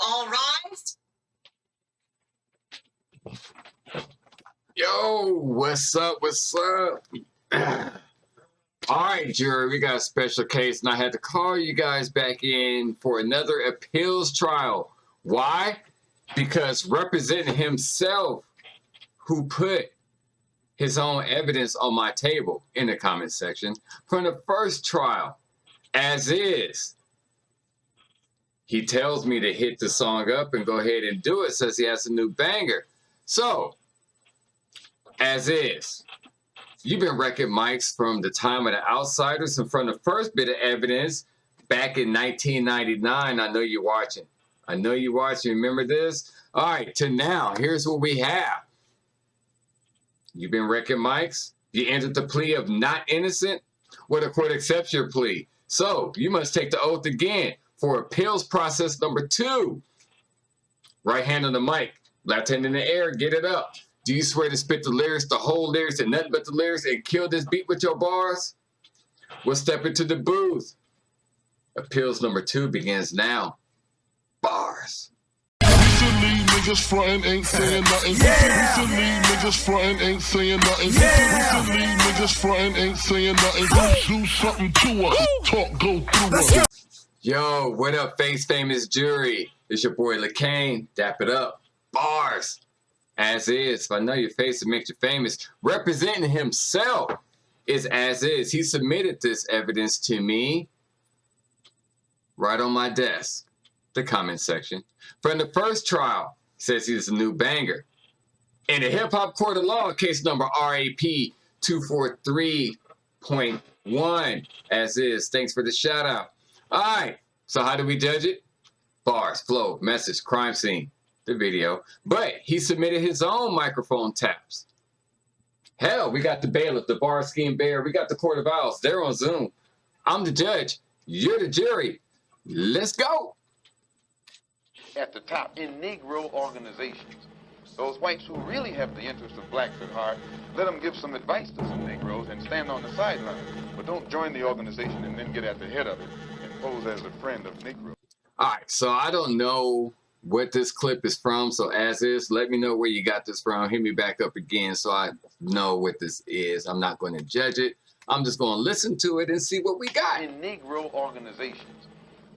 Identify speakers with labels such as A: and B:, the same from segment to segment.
A: All rise.
B: Yo, what's up? What's up? All right, jury, we got a special case, and I had to call you guys back in for another appeals trial. Why? Because representing himself, who put his own evidence on my table in the comment section from the first trial, as is. He tells me to hit the song up and go ahead and do it, says he has a new banger. So, as is. You've been wrecking mics from the time of the Outsiders and from the first bit of evidence back in 1999. I know you're watching. I know you're watching. Remember this? All right, to now, here's what we have. You've been wrecking mics. You entered the plea of not innocent. Well, the court accepts your plea. So you must take the oath again for appeals process number 2. Right hand on the mic, left hand in the air, get it up. Do you swear to spit the lyrics, the whole lyrics, and nothing but the lyrics, and kill this beat with your bars? We'll step into the booth. Appeals number 2 begins now. Bars.
C: Recently, niggas frontin' ain't saying nothing. Recently, niggas frontin' ain't saying nothing. Recently, niggas frontin' ain't saying nothing. Do something to us. Talk, go through us.
B: Yo, what up, Face Famous Jury? It's your boy LaCane. Dap it up. Bars. As is. If I know your face, it makes you famous. Representing himself is as is. He submitted this evidence to me right on my desk, the comment section. From the first trial, says he's a new banger. In the Hip Hop Court of Law, case number RAP 243.1, as is. Thanks for the shout out. All right, so how do we judge it? Bars, flow, message, crime scene, the video. But he submitted his own microphone taps. Hell, we got the bailiff, the bar scheme bear, we got the Court of Owls. They're on Zoom. I'm the judge. You're the jury. Let's go.
D: At the top in Negro organizations. Those whites who really have the interest of blacks at heart, let them give some advice to some Negroes and stand on the sideline. But don't join the organization and then get at the head of it and pose as a friend of Negroes.
B: All right, so I don't know what this clip is from, so as is, let me know where you got this from. Hit me back up again so I know what this is. I'm not going to judge it. I'm just going to listen to it and see what we got.
D: In Negro organizations.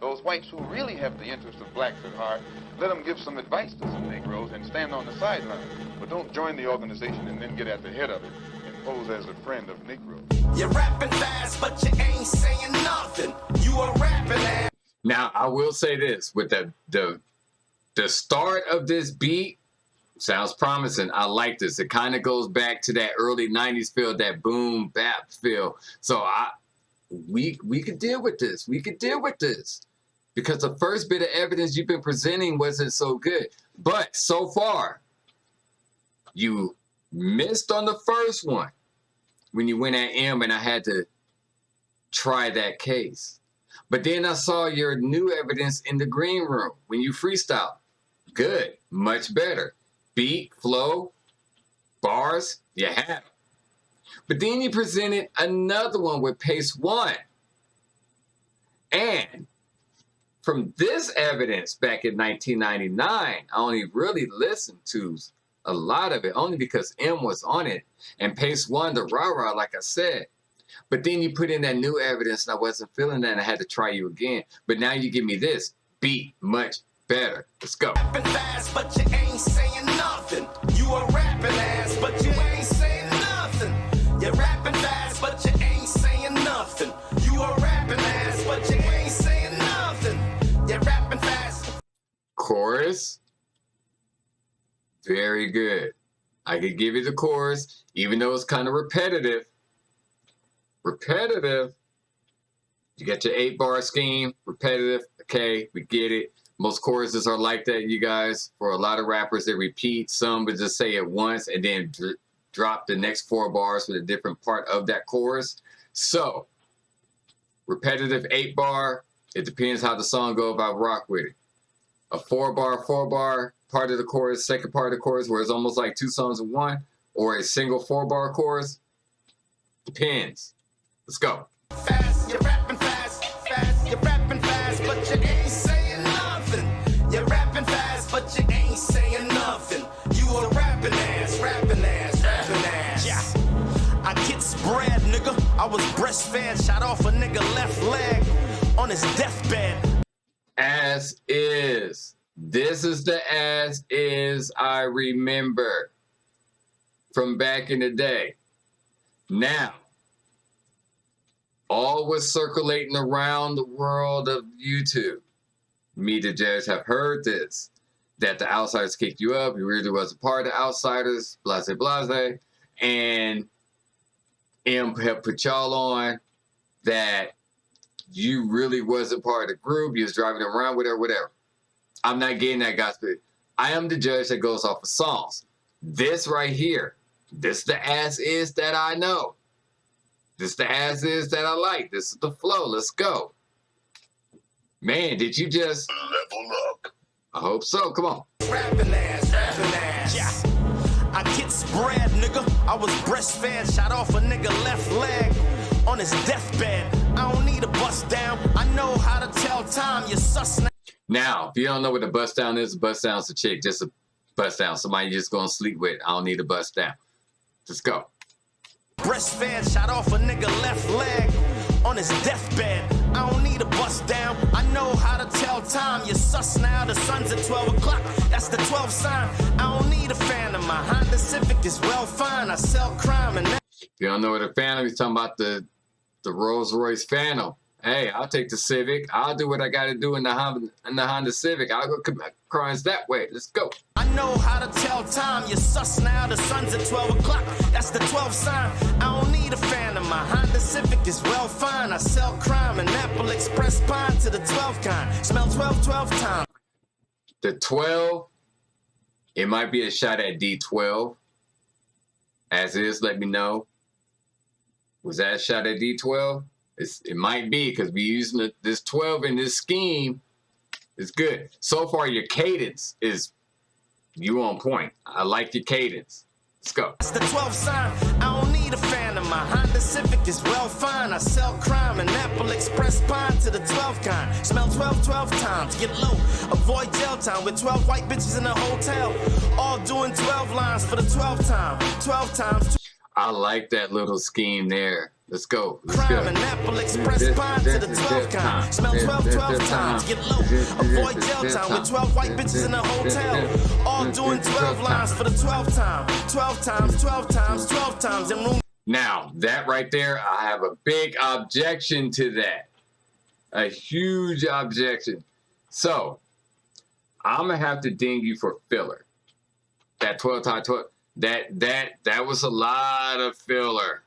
D: Those whites who really have the interest of blacks at heart, let them give some advice to some Negroes and stand on the sideline. But don't join the organization and then get at the head of it and pose as a friend of Negroes.
E: You're rapping fast, but you ain't saying nothing. You are rapping ass.
B: Now, I will say this, with the start of this beat, sounds promising. I like this. It kind of goes back to that early 90s feel, that boom bap feel. So we could deal with this. We could deal with this. Because the first bit of evidence you've been presenting wasn't so good. But so far, you missed on the first one when you went at M and I had to try that case. But then I saw your new evidence in the green room when you freestyle. Good, much better. Beat, flow, bars, you have it. But then you presented another one with pace 1. And from this evidence back in 1999, I only really listened to a lot of it, only because M was on it. And pace 1, the rah-rah, like I said. But then you put in that new evidence, and I wasn't feeling that, and I had to try you again. But now you give me this. Beat, much better. Let's go.
E: Rapping fast, but you ain't saying nothing. You are rapping ass, but you ain't saying nothing. You're rapping fast, but you ain't saying nothing. You are rapping ass, but you ain't saying nothing. You're rapping fast.
B: Chorus. Very good. I could give you the chorus, even though it's kind of repetitive. Repetitive. You got your 8-bar scheme. Repetitive. Okay, we get it. Most choruses are like that, you guys. For a lot of rappers, they repeat. Some would just say it once and then drop the next 4 bars with a different part of that chorus. So, repetitive 8-bar. It depends how the song goes if I rock with it. A 4-bar part of the chorus, second part of the chorus, where it's almost like 2 songs in one, or a single 4-bar chorus. Depends. Let's go.
E: Fast, you're rapping fast, you're rapping fast, but you ain't saying nothing. You're rapping breastfed, shot off a nigga left leg on his deathbed.
B: As is. This is the as is I remember from back in the day. Now, all was circulating around the world of YouTube. Me, the judge, have heard this, that the outsiders kicked you up. You really wasn't part of the outsiders, blase, blase. And M have put y'all on that you really wasn't part of the group. You was driving around, whatever. I'm not getting that gospel. I am the judge that goes off of songs. This right here, this the as is that I know. This the as is that I like. This is the flow. Let's go. Man, did you just
C: Level up.
B: I hope so. Come on.
E: Rapping ass. Yeah. I get spread, nigga. I was breastfed, shot off a nigga left leg on his deathbed. I don't need a bust down. I know how to tell time. You sus now.
B: Now, if you don't know what a bust down is, a bust down's a chick. Just a bust down. Somebody you're just gonna sleep with. I don't need a bust down. Let's go.
E: Breastfed, shot off a nigga left leg on his deathbed. I don't need a bust down. I know how to tell time. You sus now. The sun's at 12 o'clock. That's the 12 sign. I don't need a phantom. My Honda Civic is well fine. I sell crime and that.
B: If you don't know what a Phantom, he's talking about the Rolls Royce Phantom. Hey, I'll take the Civic. I'll do what I got to do in the Honda Civic. I'll go commit crimes that way. Let's go.
E: I know how to tell time. You sus now. The sun's at 12 o'clock. That's the 12 sign. I don't need a phantom. My Honda Civic is well fine. I sell crime and Apple Express pine to the 12 kind. Smell 12 times.
B: The 12, it might be a shot at D12. As is, let me know. Was that a shot at D12? It might be, because we using this 12 in this scheme. It's good. So far, your cadence is you on point. I like your cadence. Let's go.
E: That's the 12 sign. I don't need a phantom. My Honda Civic is well fine. I sell crime and Apple Express pine to the 12 kind. Smell 12 times. Get low. Avoid jail time with 12 white bitches in a hotel. All doing 12 lines for the 12th time. 12 times.
B: I like that little scheme there. Let's go. Let's
E: Crime
B: go.
E: and Apple Express pine to the 12 kind. Smell 12 times. Get low. Avoid jail time with 12 white bitches in a hotel. All doing 12 lines for the 12th time. 12 times in room.
B: Now, that right there, I have a big objection to that. A huge objection. So, I'm going to have to ding you for filler. That 12 times 12, that was a lot of filler.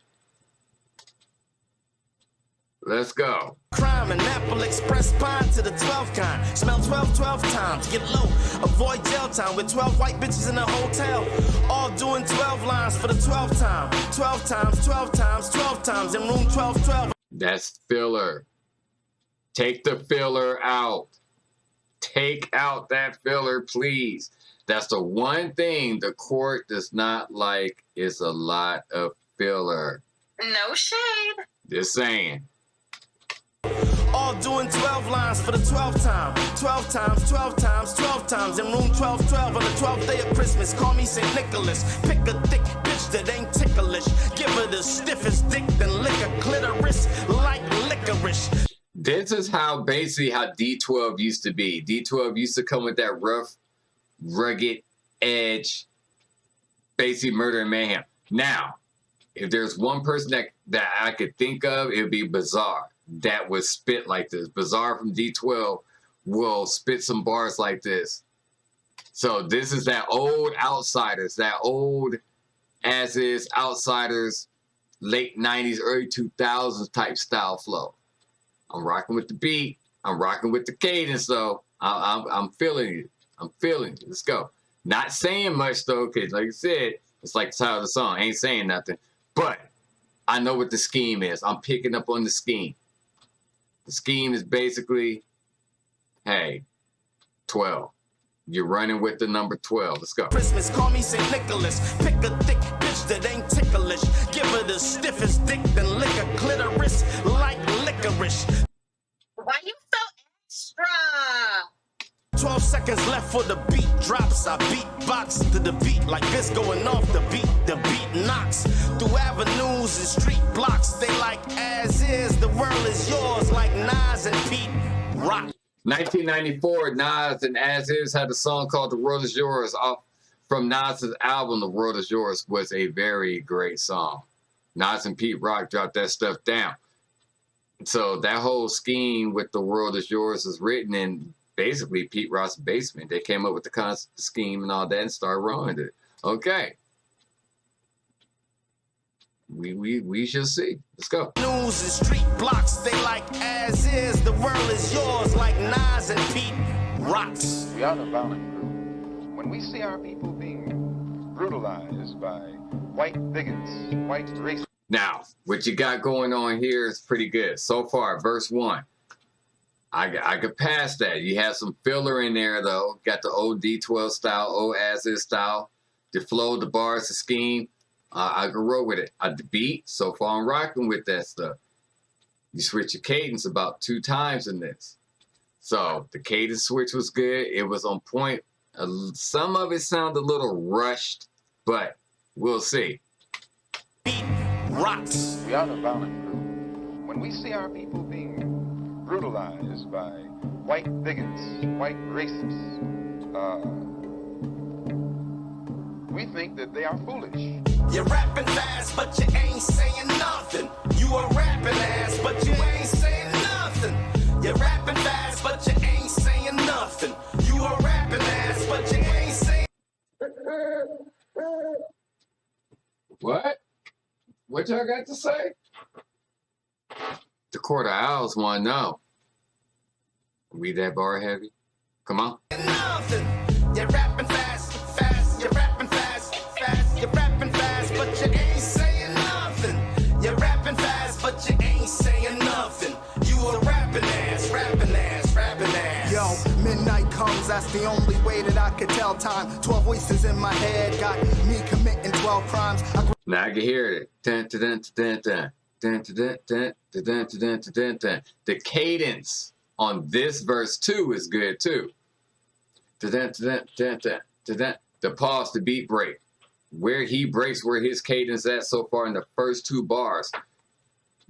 B: Let's go.
E: Crime and Apple Express pine to the 12 kind. Smell 12 times. Get low. Avoid jail time with 12 white bitches in a hotel. All doing 12 lines for the 12th time. 12 times in room 12.
B: That's filler. Take the filler out. Take out that filler, please. That's the one thing the court does not like is a lot of filler.
A: No shade.
B: Just saying.
E: All doing 12 lines for the 12th time. 12 times in room 12 on the 12th day of Christmas. Call me St. Nicholas. Pick a thick bitch that ain't ticklish. Give her the stiffest dick, then lick a clitoris like licorice.
B: This is how basically how D12 used to be. D12 used to come with that rough, rugged edge, basically murder and mayhem. Now, if there's one person that I could think of, it would be Bizarre. That would spit like this. Bizarre from D12 will spit some bars like this. So this is that old Outsiders, that old as is Outsiders, late 90s, early 2000s type style flow. I'm rocking with the beat. I'm rocking with the cadence though. I'm feeling it. I'm feeling it. Let's go. Not saying much though, because like I said, it's like the title of the song. I ain't saying nothing. But I know what the scheme is. I'm picking up on the scheme. The scheme is basically, hey, 12. You're running with the number 12. Let's go.
E: Christmas, call me St. Nicholas. Pick a thick bitch that ain't ticklish. Give her the stiffest dick, then lick a clitoris like licorice.
A: Why you so extra?
E: 12 seconds left for the beat drops. I beatbox to the beat like this going off the beat. The beat knocks through avenues and street blocks. They like as is, the world is yours like Nas and Pete Rock.
B: 1994, Nas and As Is had a song called The World Is Yours off from Nas's album The World Is Yours. Was a very great song. Nas and Pete Rock dropped that stuff down. So that whole scheme with The World Is Yours was written in basically Pete Rock's basement. They came up with the concept scheme and all that and started running it. Okay. We shall see. Let's go.
E: News and street blocks, they like as is, the world is yours like Nas and Pete Rocks.
D: We are the violent group. When we see our people being brutalized by white bigots, white racists.
B: Now, what you got going on here is pretty good. So far, verse 1. I could pass that. You have some filler in there, though. Got the old D12 style, old as-is style. The flow, the bars, the scheme. I can roll with it. The beat, so far I'm rocking with that stuff. You switch your cadence about 2 times in this. So the cadence switch was good. It was on point. Some of it sounded a little rushed, but we'll see.
E: Beat rocks.
D: We are the violent group. When we see our people being brutalized by white bigots, white racists, we think that they are foolish.
E: You're rapping fast, but you ain't saying nothing. You a rapping ass, but you ain't saying nothing. You're rapping fast, but you ain't saying nothing. You a rapping ass, but you ain't saying.
B: What? What y'all got to say? The Quarter Owls want to know. Read that bar heavy. Come on.
E: Nothing. You're rapping fast, fast. You're rapping fast, fast. You're rapping fast, but you ain't saying nothing. You're rapping fast, but you ain't saying nothing. You a rapping ass, rapping ass, rapping ass. Yo, midnight comes, that's the only way that I could tell time. 12 voices in my head, got me committing 12 crimes.
B: Now I can hear it. Dun, dun, dun, dun, dun. Dun, dun, dun, dun, dun, dun, dun, dun, dun. The cadence on this verse 2 is good too. Dun, dun, dun, dun, dun, dun, dun. The pause, the beat break. Where he breaks, where his cadence at so far in the first 2 bars.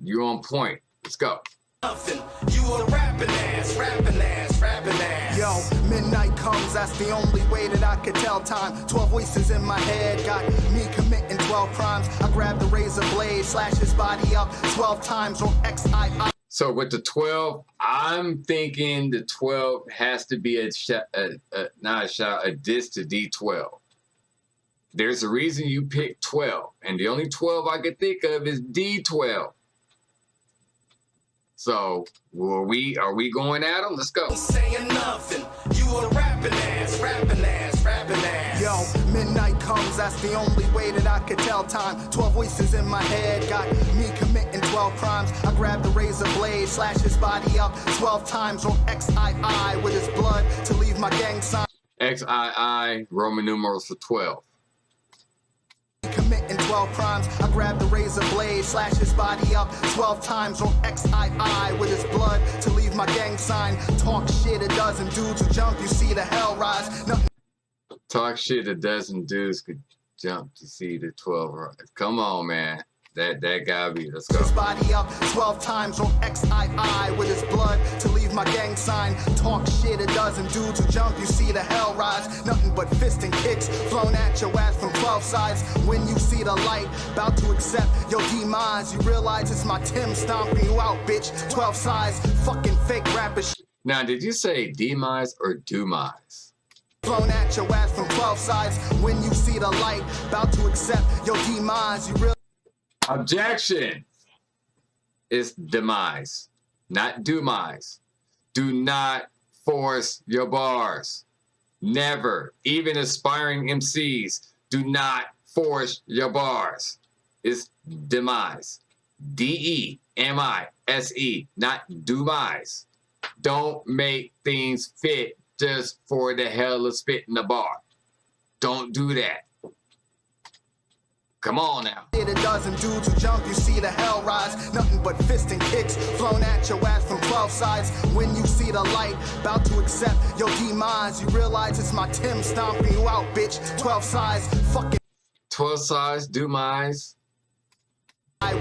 B: You're on point. Let's go.
E: Nothing. You a rapping ass, rapping ass, rapping ass. Yo, midnight comes, that's the only way that I could tell time. 12 voices in my head, got me committing 12 crimes. I grabbed the razor blade, slash his body up 12 times on XII.
B: So with the 12, I'm thinking the 12 has to be a diss to D12. There's a reason you picked 12, and the only 12 I could think of is D12. So, are we going at them? Let's go.
E: Saying nothing. You a rapping ass, rapping ass, rapping ass. Yo, midnight comes, that's the only way that I could tell time. 12 voices in my head, got me committing 12 crimes. I grabbed the razor blade, slash his body up 12 times on XII with his blood to leave my gang sign.
B: XII, Roman numerals for 12.
E: Committing 12 crimes. I grabbed the razor blade, slash his body up 12 times on XII with his blood to leave my gang sign. Talk shit, a dozen dudes who jump, you see the hell rise. Nothing.
B: Talk shit, a dozen dudes could jump to see the 12 rise. Come on, man. That gotta be. Let's go.
E: His body up 12 times on XII with his blood to leave my gang sign. Talk shit, a dozen dudes who jump, you see the hell rise. Nothing but fist and kicks flown at your ass from 12 sides. When you see the light, about to accept your demise, you realize it's my Tim stomping you out, bitch. 12 sides, fucking fake rapper shit.
B: Now, did you say demise or demise?
E: Flown at your ass from 12 sides. When you see the light, about to accept your demise, you realize.
B: Objection. It's demise, not demise. Do not force your bars. Never. Even aspiring MCs, do not force your bars. It's demise. D-E-M-I-S-E, not demise. Don't make things fit just for the hell of spitting the bar. Don't do that. Come on now.
E: Hit a dozen dudes who jump, you see the hell rise. Nothing but fist and kicks flown at your ass from 12 sides. When you see the light, about to accept your demise, you realize it's my Tim stomping you out, bitch. 12 sides, fucking
B: 12 sides, do my's.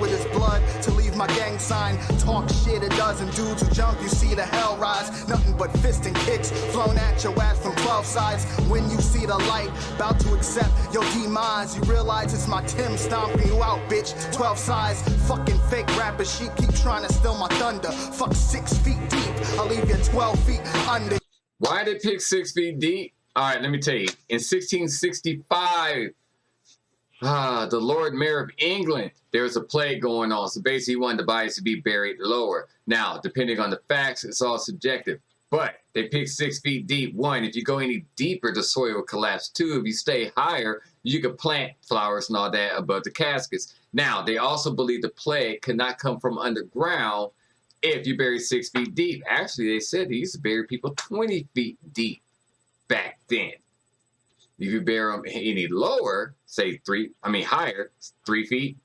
E: with his blood to leave my gang sign. Talk shit, a dozen dudes who jump, you see the hell rise. Nothing but fist and kicks flown at your ass from 12 sides. When you see the light, about to accept your demise, you realize it's my Tim stomping you out, bitch. 12 sides, fucking fake rapper sheep keep trying to steal my thunder. Fuck 6 feet deep, I'll leave you 12 feet under.
B: Why did they pick 6 feet deep? All right, let me tell you. In 1665, the Lord Mayor of England, there was a plague going on. So basically, he wanted the bodies to be buried lower. Now, depending on the facts, it's all subjective. But they picked 6 feet deep. 1, if you go any deeper, the soil will collapse. 2, if you stay higher, you could plant flowers and all that above the caskets. Now, they also believe the plague could not come from underground if you bury 6 feet deep. Actually, they said they used to bury people 20 feet deep back then. If you bury them any lower, say higher, 3 feet,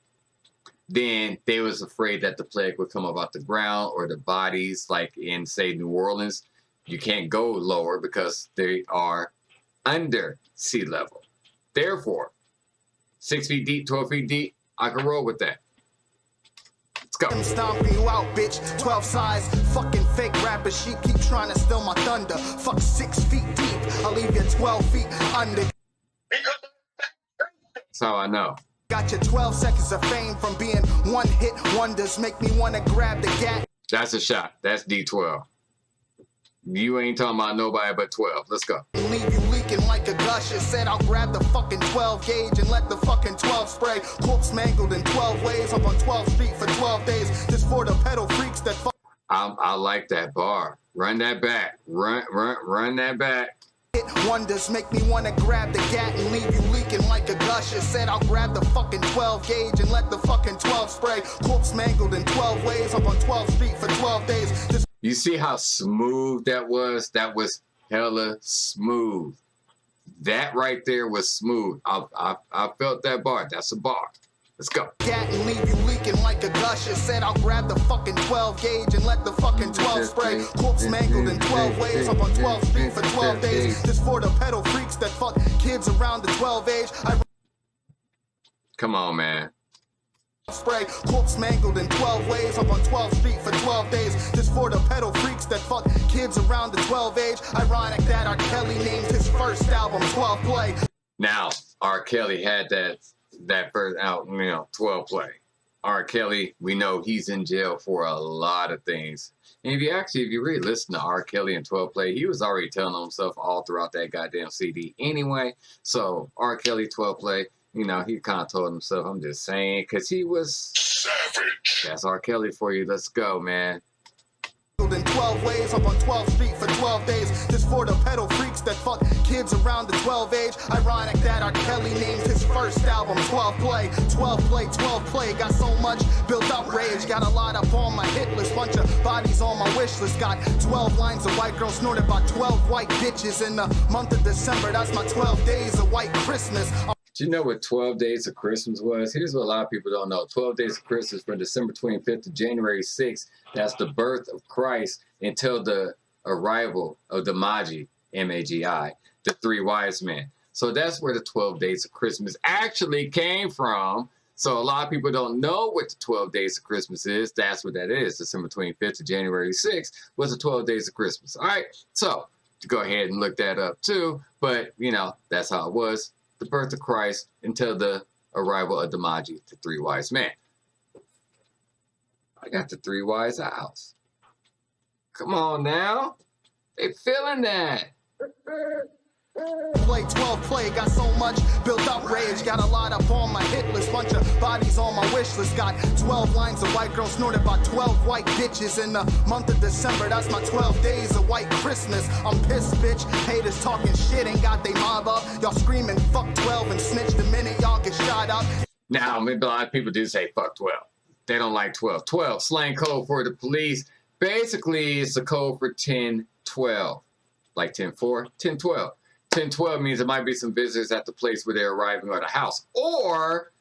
B: then they was afraid that the plague would come up out the ground, or the bodies, like in, say, New Orleans, you can't go lower because they are under sea level. Therefore, 6 feet deep, 12 feet deep, I can roll with that. Let's go.
E: I'm stomping you out, bitch. 12 sides, fucking fake rapper sheep keep trying to steal my thunder. Fuck 6 feet deep, I'll leave you 12 feet under.
B: That's how I know.
E: Got your 12 seconds of fame from being one hit wonders. Make me want to grab the gat.
B: That's a shot. That's D12. You ain't talking about nobody but 12. Let's go.
E: Leave you leaking like a gusher. Said I'll grab the fucking 12 gauge and let the fucking 12 spray. Corpse mangled in 12 ways. Up on 12th Street for 12 days. Just for the pedal freaks that fuck.
B: I like that bar. Run that back. Run that back.
E: Hit wonders make me want to grab the gat and leave you leaking like a gusher. Said I'll grab the fucking 12 gauge and let the fucking 12 spray. Corpse mangled in 12 ways. Up on 12th Street for 12 days. Just
B: You see how smooth that was? That was hella smooth. That right there was smooth. I felt that bar. That's a bar. Let's go.
E: Gat and leave you leaking like a gusher. Said I'll grab the fucking 12 gauge and let the fucking 12 spray. Corpse mangled in 12 ways. Up on 12th Street for 12 days. Just for the pedal freaks that fuck kids around the 12 age.
B: Come on, man.
E: Spray corpse mangled in 12 ways. Up on 12th Street for 12 days. Just for the pedal freaks that fuck kids around the 12 age. Ironic that R. Kelly named his first album 12 Play.
B: Now, R. Kelly had that first album, 12 Play. R. Kelly, we know he's in jail for a lot of things. And if you really listen to R. Kelly and 12 Play, he was already telling on himself all throughout that goddamn CD anyway. So R. Kelly, 12 Play, he kind of told himself, I'm just saying, because he was savage. That's R. Kelly for you. Let's go, man.
E: In 12 ways. Up on 12th Street for 12 days. Just for the pedal freaks that fuck kids around the 12 age. Ironic that R. Kelly named his first album 12 Play. 12 Play, 12 Play. Got so much built up rage. Got a lot up on my hit list. Bunch of bodies on my wish list. Got 12 lines of white girls snorted by 12 white bitches in the month of December. That's my 12 days of white Christmas.
B: Do you know what 12 Days of Christmas was? Here's what a lot of people don't know. 12 Days of Christmas from December 25th to January 6th. That's the birth of Christ until the arrival of the Magi, M-A-G-I, the 3 wise men. So that's where the 12 Days of Christmas actually came from. So a lot of people don't know what the 12 Days of Christmas is. That's what that is. December 25th to January 6th was the 12 Days of Christmas. All right, so go ahead and look that up too. But, that's how it was. The birth of Christ until the arrival of the Magi, the 3 wise men. I got the 3 wise owls. Come on now. They feeling that.
E: Play 12 Play, got so much built up rage. Got a lot up on my hit list. Bunch of bodies on my wish list. Got 12 lines of white girls snorted by 12 white bitches in the month of December. That's my 12 days of white Christmas. I'm pissed, bitch. Haters talking shit, ain't got they mob up. Y'all screaming fuck 12 and snitch the minute y'all get shot up. Now,
B: maybe a lot of people do say fuck 12. They don't like 12. 12, slang code for the police. Basically, it's a code for 10-12. Like 10-4, 10-12. 10-12 means there might be some visitors at the place where they're arriving at a house. Or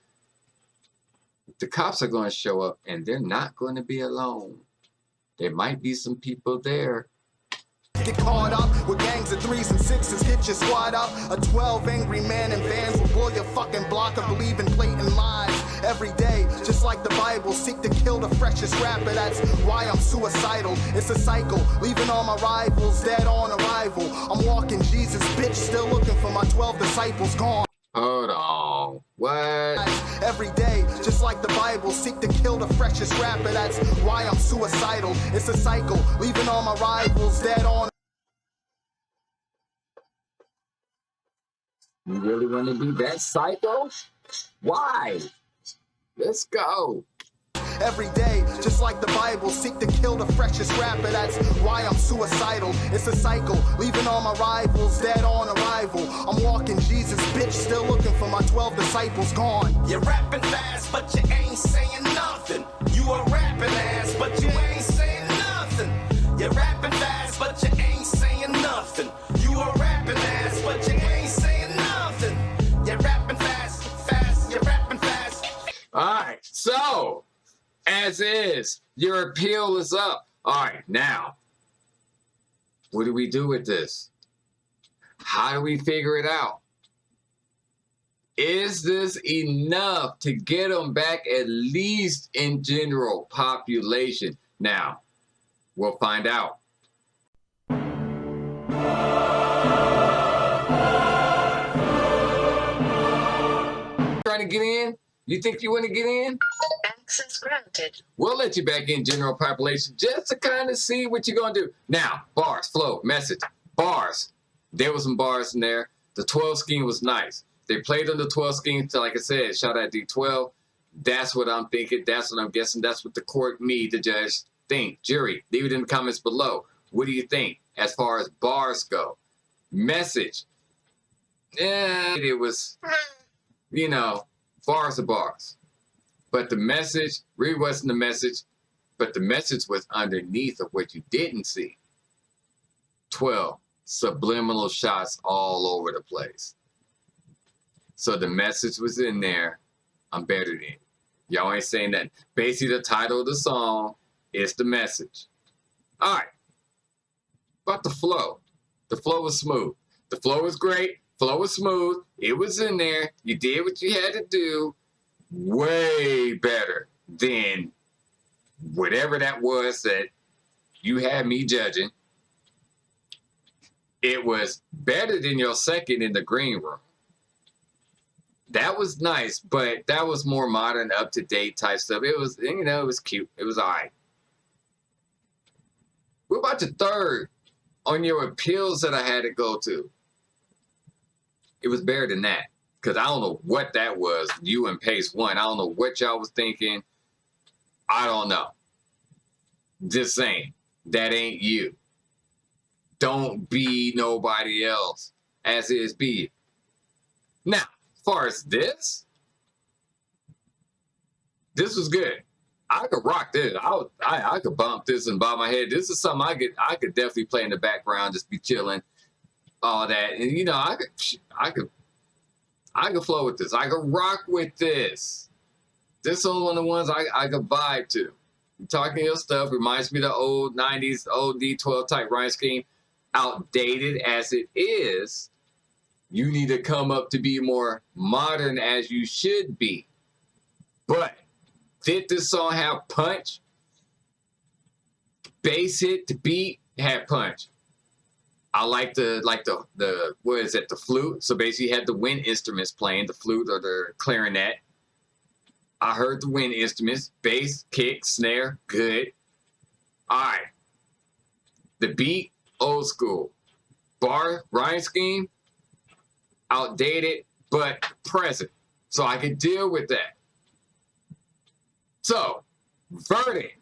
B: the cops are going to show up, and they're not going to be alone. There might be some people there.
E: Get caught up with gangs of 3s and 6s, get your squad up. A 12 angry man in vans will blow your fucking block of believing blatant lies. Every day, just like the Bible, seek to kill the freshest rapper. That's why I'm suicidal. It's a cycle, leaving all my rivals dead on arrival. I'm walking Jesus, bitch, still looking for my 12 disciples gone.
B: Hold on. What?
E: Every day, just like the Bible, seek to kill the freshest rapper. That's why I'm suicidal. It's a cycle, leaving all my rivals dead on.
B: You really want to be that psycho? Why? Let's go.
E: Every day, just like the Bible, seek to kill the freshest rapper. That's why I'm suicidal. It's a cycle, leaving all my rivals dead on arrival. I'm walking Jesus, bitch, still looking for my 12 disciples gone. You're rapping fast, but you ain't saying nothing. You a rapping ass, but you ain't saying nothing. You're rapping fast, but you ain't saying nothing. You a rapping ass, but you ain't saying nothing. You're rapping fast, fast, you're rapping fast.
B: All right, so as is, your appeal is up. All right, now, what do we do with this? How do we figure it out? Is this enough to get them back at least in general population? Now, we'll find out. Trying to get in? You think you want to get in?
A: Access granted.
B: We'll let you back in general population just to kind of see what you're going to do. Now, bars, flow, message, bars. There was some bars in there. The 12 scheme was nice. They played on the 12 scheme, so like I said, shout out D12. That's what I'm thinking. That's what I'm guessing. That's what the court, me, the judge, think. Jury, leave it in the comments below. What do you think as far as bars go? Message. Yeah, it was, you know, bars are bars. But the message really wasn't the message, but the message was underneath of what you didn't see. 12 subliminal shots all over the place. So the message was in there. I'm better than you. Y'all ain't saying nothing. Basically, the title of the song is the message. All right. About the flow. The flow was smooth. The flow was great. Flow was smooth. It was in there. You did what you had to do. Way better than whatever that was that you had me judging. It was better than your second in the green room. That was nice, but that was more modern, up-to-date type stuff. It was, you know, it was cute. It was all right. What about your third on your appeals that I had to go to? It was better than that. Because I don't know what that was. You and Pace 1. I don't know what y'all was thinking. I don't know. Just saying. That ain't you. Don't be nobody else. As is, be you. Now, as far as this was good. I could rock this. I could bump this and bob my head. This is something I could definitely play in the background, just be chilling, all that. And you know, I could flow with this. I could rock with this. This is one of the ones I could vibe to. You're talking your stuff. Reminds me of the old 90s, old D12 type rhyme scheme. Outdated as it is, you need to come up to be more modern as you should be. But did this song have punch? Bass hit, the beat had punch. I like the what is it, the flute. So basically you had the wind instruments playing, the flute or the clarinet. I heard the wind instruments, bass, kick, snare, good. All right. The beat, old school. Bar, rhyme scheme, outdated, but present. So I could deal with that. So, verdict.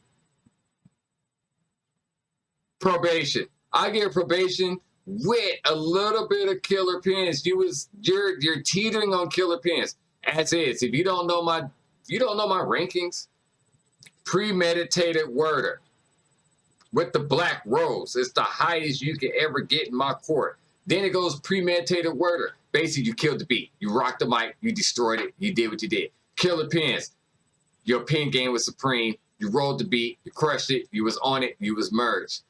B: Probation. I give probation with a little bit of killer pins. You're teetering on killer pins. As is. If you don't know my rankings, premeditated worder with the black rose. It's the highest you can ever get in my court. Then it goes premeditated worder. Basically, you killed the beat. You rocked the mic. You destroyed it. You did what you did. Killer pins. Your pen game was supreme. You rolled the beat, you crushed it, you was on it, you was merged.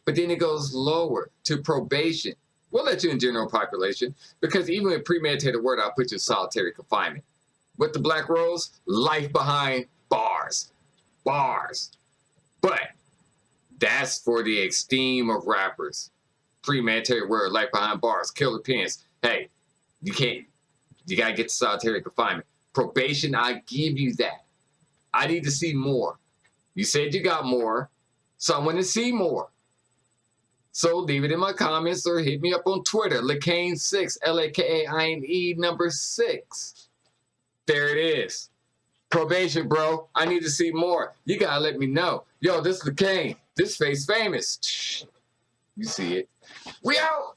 B: But then it goes lower to probation. We'll let you in general population because even with premeditated word, I'll put you in solitary confinement. With the Black Rose, life behind bars. Bars. But that's for the esteem of rappers. Premeditated word, life behind bars, killer pens. Hey, you gotta get to solitary confinement. Probation, I give you that. I need to see more. You said you got more, so I want to see more. So leave it in my comments or hit me up on Twitter, Lakaine6, Lakaine number 6. There it is. Probation, bro. I need to see more. You gotta let me know. Yo, this is Lakaine. This face famous. You see it. We out.